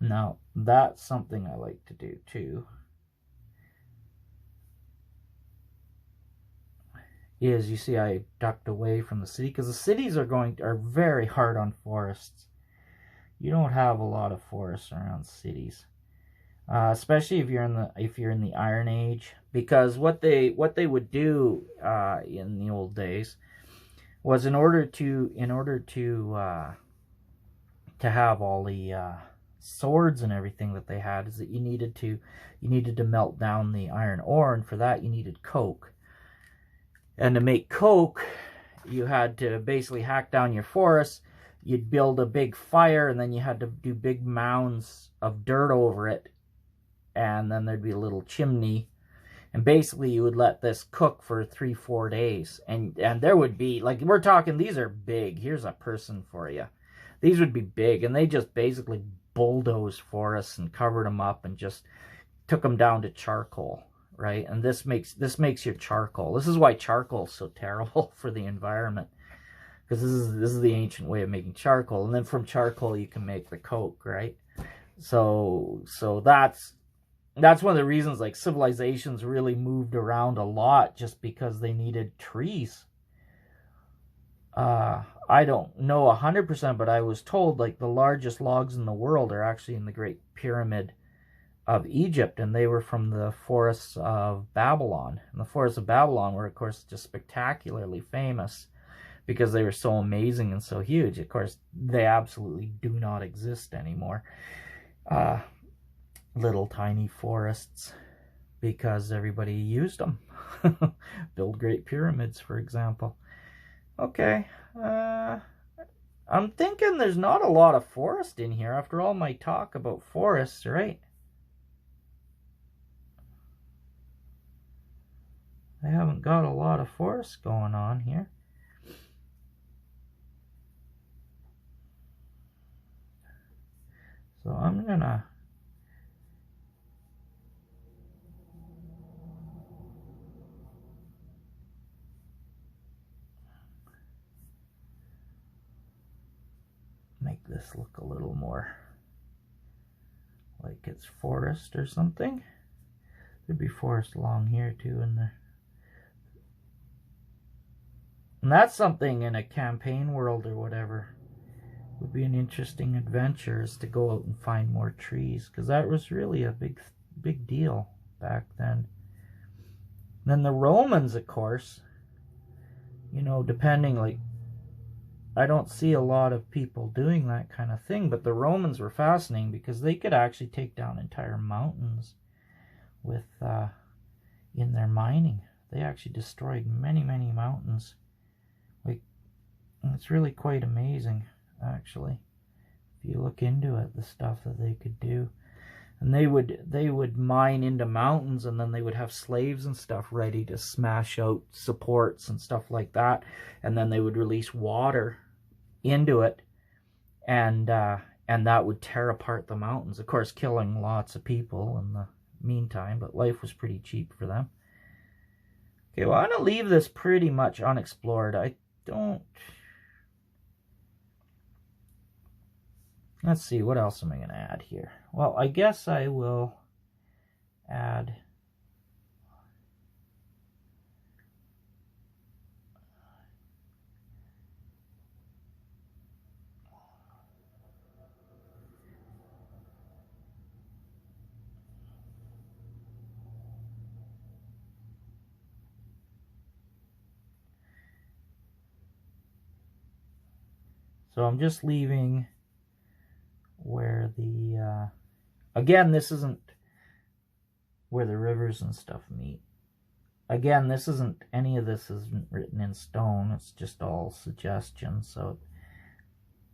Now, that's something I like to do too. is, you see, I ducked away from the city because the cities are very hard on forests. You don't have a lot of forests around cities, especially if you're in the Iron Age, because what they would do in the old days was in order to have all the swords and everything that they had, is that you needed to melt down the iron ore, and for that you needed coke. And to make coke, you had to basically hack down your forests. You'd build a big fire, and then you had to do big mounds of dirt over it, and then there'd be a little chimney, and basically you would let this cook for 3-4 days, and there would be, like, we're talking, these are big. Here's a person for you. These would be big, and they just basically bulldozed forests and covered them up and just took them down to charcoal, right? And this makes your charcoal. This is why charcoal is so terrible for the environment, because this is the ancient way of making charcoal, and then from charcoal you can make the coke, right? So that's one of the reasons, like, civilizations really moved around a lot, just because they needed trees. I don't know 100%, but I was told, like, the largest logs in the world are actually in the Great Pyramid of Egypt, and they were from the forests of Babylon. And the forests of Babylon were, of course, just spectacularly famous because they were so amazing and so huge. Of course, they absolutely do not exist anymore. Little tiny forests, because everybody used them. Build great pyramids, for example. Okay, I'm thinking there's not a lot of forest in here after all my talk about forests, right? I haven't got a lot of forest going on here. So I'm gonna make this look a little more like it's forest or something. There'd be forest along here too, in there. And that's something in a campaign world or whatever would be an interesting adventure, is to go out and find more trees, because that was really a big deal back then. And then the Romans, of course, you know, depending, like, I don't see a lot of people doing that kind of thing, but the Romans were fascinating because they could actually take down entire mountains with in their mining. They actually destroyed many mountains. Like, it's really quite amazing, actually, if you look into it, the stuff that they could do. And they would mine into mountains, and then they would have slaves and stuff ready to smash out supports and stuff like that, and then they would release water into it, and that would tear apart the mountains, of course killing lots of people in the meantime, but life was pretty cheap for them. Okay, well, I'm gonna leave this pretty much unexplored. Let's see, what else am I going to add here? Well, I guess I will add so I'm just leaving where the again, this isn't where the rivers and stuff meet. Again, any of this isn't written in stone. It's just all suggestions, so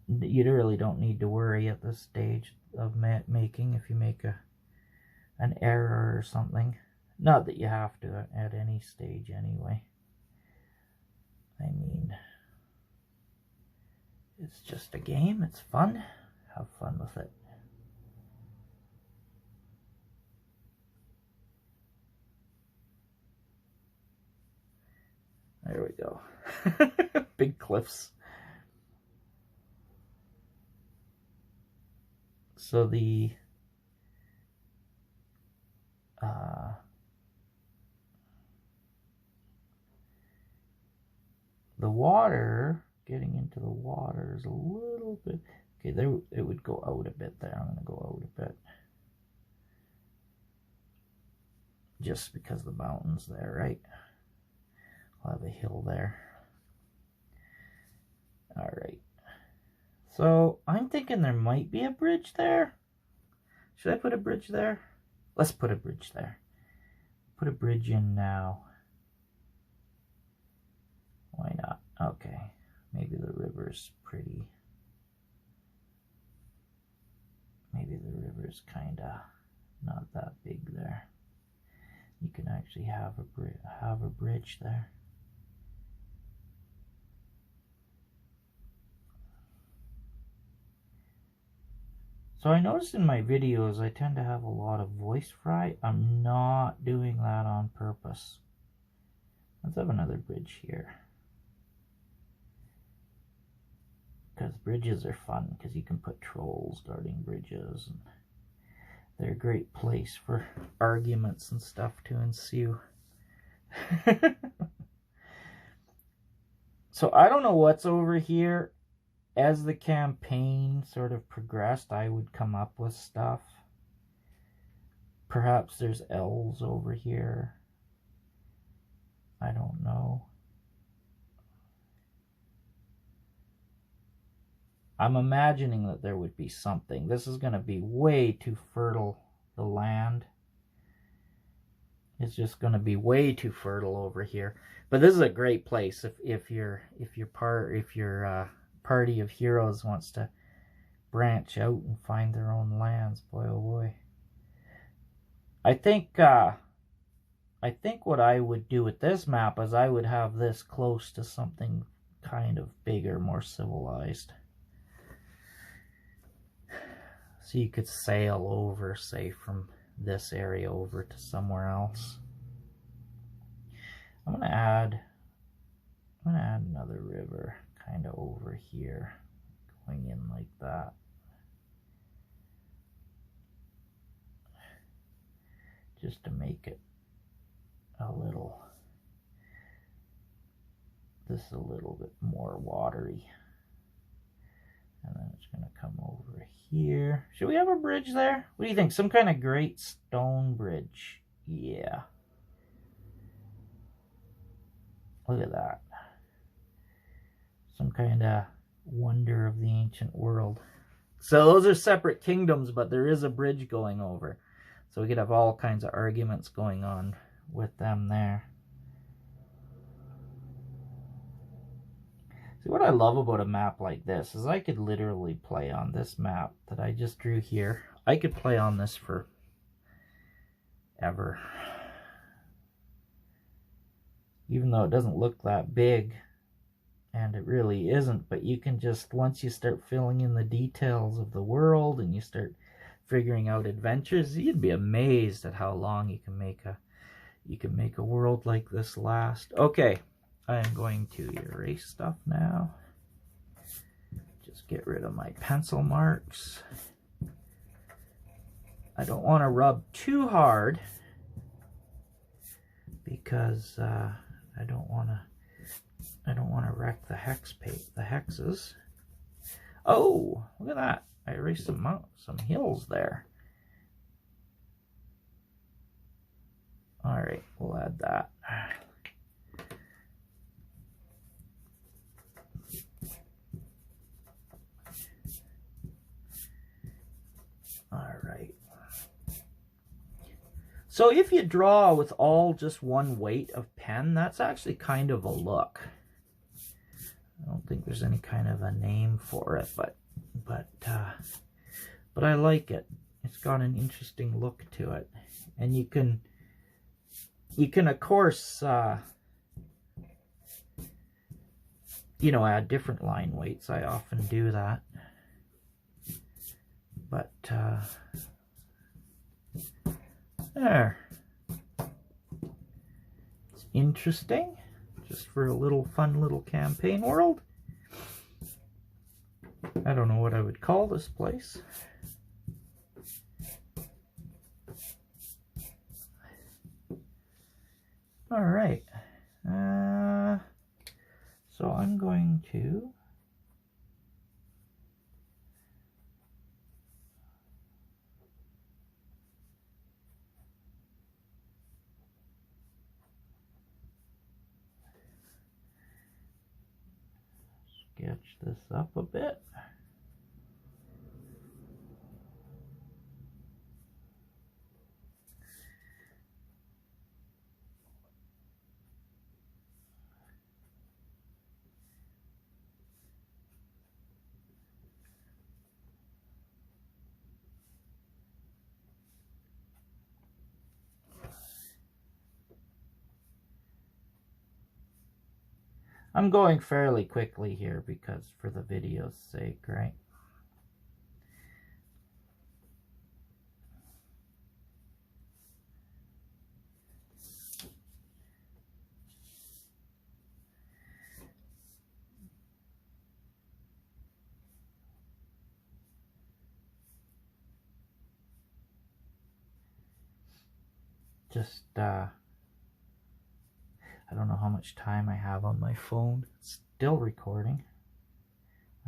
you really don't need to worry at this stage of making if you make an error or something. Not that you have to at any stage anyway. I mean, it's just a game. It's fun. Have fun with it. There we go. Big cliffs. So the the water, getting into the water is a little bit, okay, there it would go out a bit there. I'm going to go out a bit. Just because the mountain's there, right? I'll have a hill there. All right. So I'm thinking there might be a bridge there. Should I put a bridge there? Let's put a bridge there. Put a bridge in now. Why not? Okay. Maybe the river's pretty. Maybe the river's kind of not that big there. You can actually have a bridge there. So I noticed in my videos I tend to have a lot of voice fry. I'm not doing that on purpose. Let's have another bridge here. Because bridges are fun, because you can put trolls guarding bridges. And they're a great place for arguments and stuff to ensue. So I don't know what's over here. As the campaign sort of progressed, I would come up with stuff. Perhaps there's elves over here. I don't know. I'm imagining that there would be something. This is going to be way too fertile, the land. It's just going to be way too fertile over here. But this is a great place if your party of heroes wants to branch out and find their own lands. Boy, oh boy. I think what I would do with this map is I would have this close to something kind of bigger, more civilized. So you could sail over, say, from this area over to somewhere else. I'm gonna add another river kind of over here, going in like that. Just to make it a little bit more watery. And then it's going to come over here. Should we have a bridge there? What do you think? Some kind of great stone bridge. Yeah. Look at that. Some kind of wonder of the ancient world. So those are separate kingdoms, but there is a bridge going over. So we could have all kinds of arguments going on with them there. See, what I love about a map like this is I could literally play on this map that I just drew here. I could play on this for ever. Even though it doesn't look that big, and it really isn't, but you can just, once you start filling in the details of the world and you start figuring out adventures, you'd be amazed at how long you can make a world like this last. Okay. I am going to erase stuff now. Just get rid of my pencil marks. I don't want to rub too hard because I don't want to wreck the hexes. Oh, look at that! I erased some hills there. All right, we'll add that. Alright. So if you draw with all just one weight of pen, that's actually kind of a look. I don't think there's any kind of a name for it, but I like it. It's got an interesting look to it. And you can of course you know, add different line weights. I often do that. But, there. It's interesting. Just for a little fun little campaign world. I don't know what I would call this place. Alright. So I'm going to sketch this up a bit. I'm going fairly quickly here because for the video's sake, right? Just, I don't know how much time I have on my phone. It's still recording.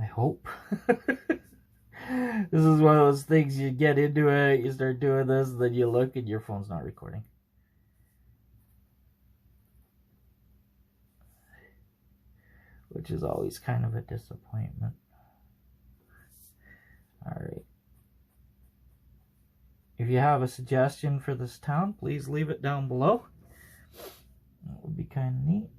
I hope. This is one of those things, you get into it, you start doing this, then you look and your phone's not recording. Which is always kind of a disappointment. Alright. If you have a suggestion for this town, please leave it down below. That would be kind of neat.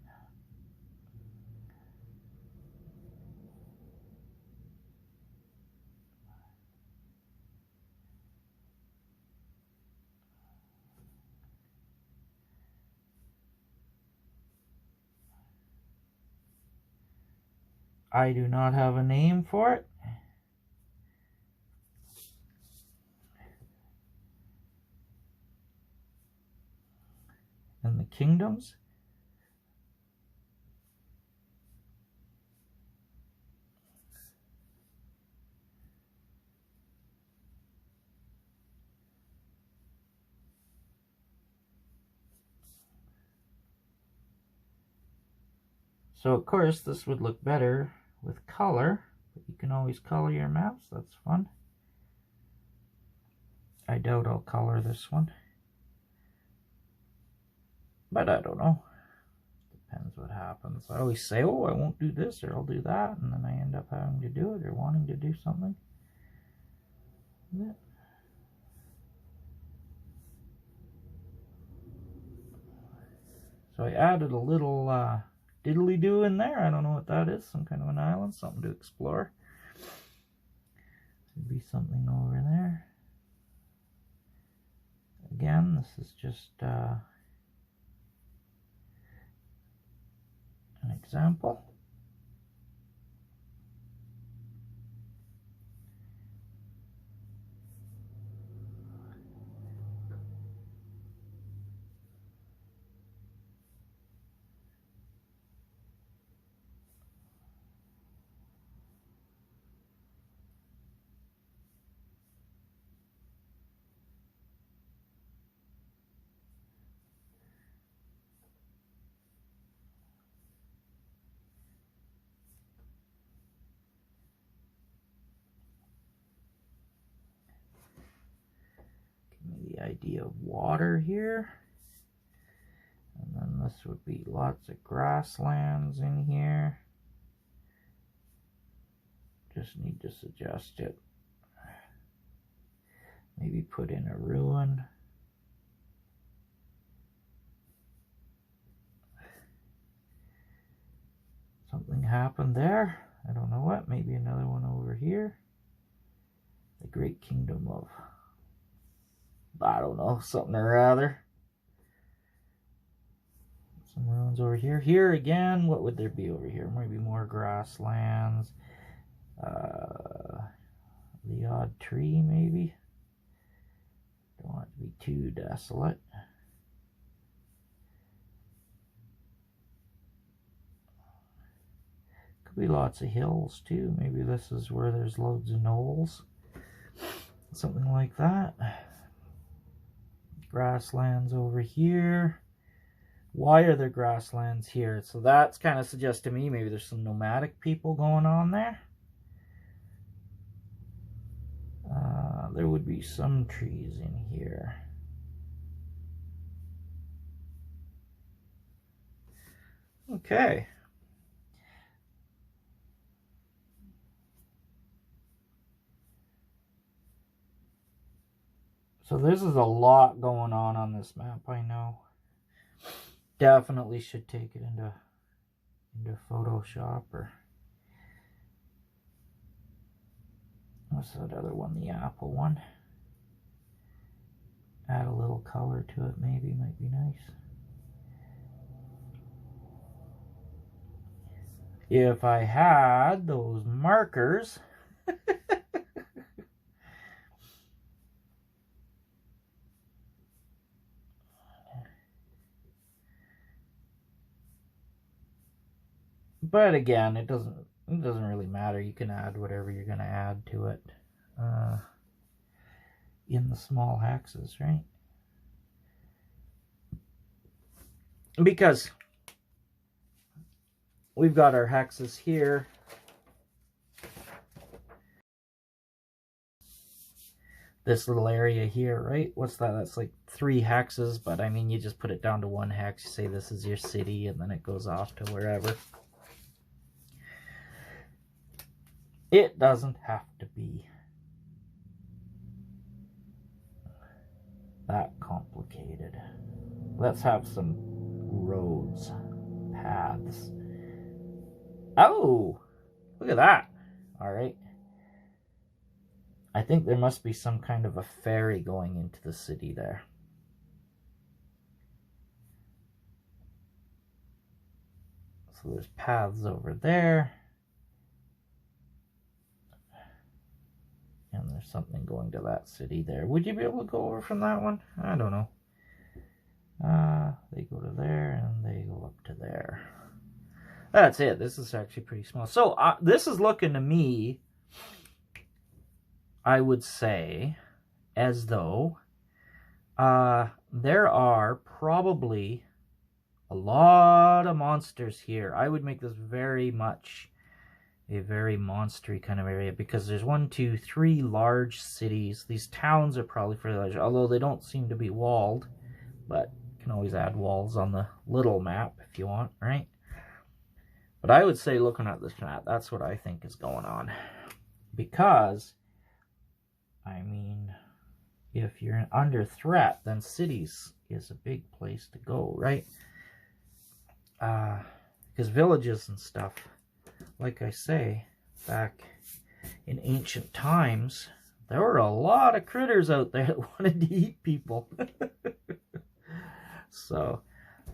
I do not have a name for it. And the kingdoms. So of course this would look better with color, but you can always color your maps, that's fun. I doubt I'll color this one, but I don't know. Depends what happens. I always say, oh, I won't do this or I'll do that, and then I end up having to do it or wanting to do something. Yeah. So I added a little diddly-do in there. I don't know what that is. Some kind of an island, something to explore. Could be something over there. Again, this is just an example. The idea of water here, and then this would be lots of grasslands in here. Just need to suggest it. Maybe put in a ruin. Something happened there. I don't know what. Maybe another one over here. The Great Kingdom of, I don't know, something or other. Some ruins over here. Here again, what would there be over here? Maybe more grasslands. The odd tree, maybe. Don't want it to be too desolate. Could be lots of hills too. Maybe this is where there's loads of knolls. Something like that. Grasslands over here. Why are there grasslands here? So that's kind of suggests to me maybe there's some nomadic people going on there. There would be some trees in here. Okay. So this is a lot going on this map, I know. Definitely should take it into Photoshop or what's that other one, the Apple one. Add a little color to it maybe, might be nice. If I had those markers. But again, it doesn't really matter. You can add whatever you're going to add to it in the small hexes, right? Because we've got our hexes here. This little area here, right? What's that? That's like 3 hexes, but I mean, you just put it down to 1 hex. You say this is your city, and then it goes off to wherever. It doesn't have to be that complicated. Let's have some roads, paths. Oh, look at that. All right. I think there must be some kind of a ferry going into the city there. So there's paths over there. And there's something going to that city there. Would you be able to go over from that one? I don't know. They go to there and they go up to there. That's it. This is actually pretty small. So this is looking to me, I would say, as though there are probably a lot of monsters here. I would make this very much a very monstery kind of area because there's 1, 2, 3 large cities. These towns are probably fairly large, although they don't seem to be walled, but you can always add walls on the little map if you want, right? But I would say, looking at this map, that's what I think is going on. Because, I mean, if you're under threat, then cities is a big place to go, right? Because villages and stuff, like I say, back in ancient times, there were a lot of critters out there that wanted to eat people. So,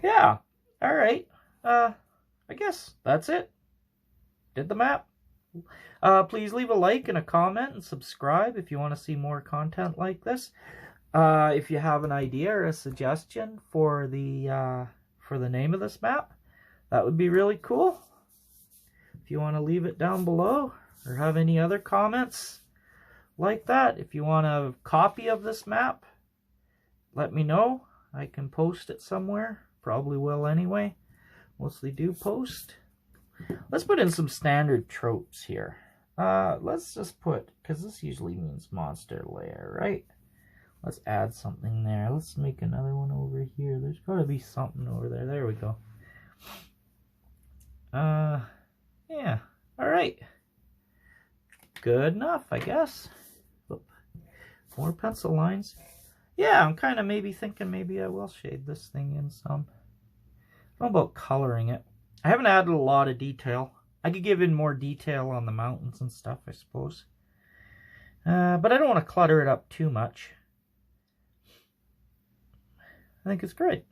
yeah. All right. I guess that's it. Did the map. Please leave a like and a comment and subscribe if you want to see more content like this. If you have an idea or a suggestion for the name of this map, that would be really cool. If you want to leave it down below or have any other comments like that, if you want a copy of this map, let me know. I can post it somewhere. Probably will anyway. Mostly do post. Let's put in some standard tropes here. Let's just put, because this usually means monster lair, right? Let's add something there. Let's make another one over here. There's got to be something over there. There we go. Yeah. All right. Good enough, I guess. Oop. More pencil lines. Yeah, I'm kind of maybe thinking maybe I will shade this thing in some. I don't know about coloring it. I haven't added a lot of detail. I could give in more detail on the mountains and stuff, I suppose. But I don't want to clutter it up too much. I think it's great.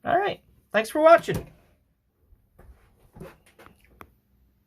All right. Thanks for watching.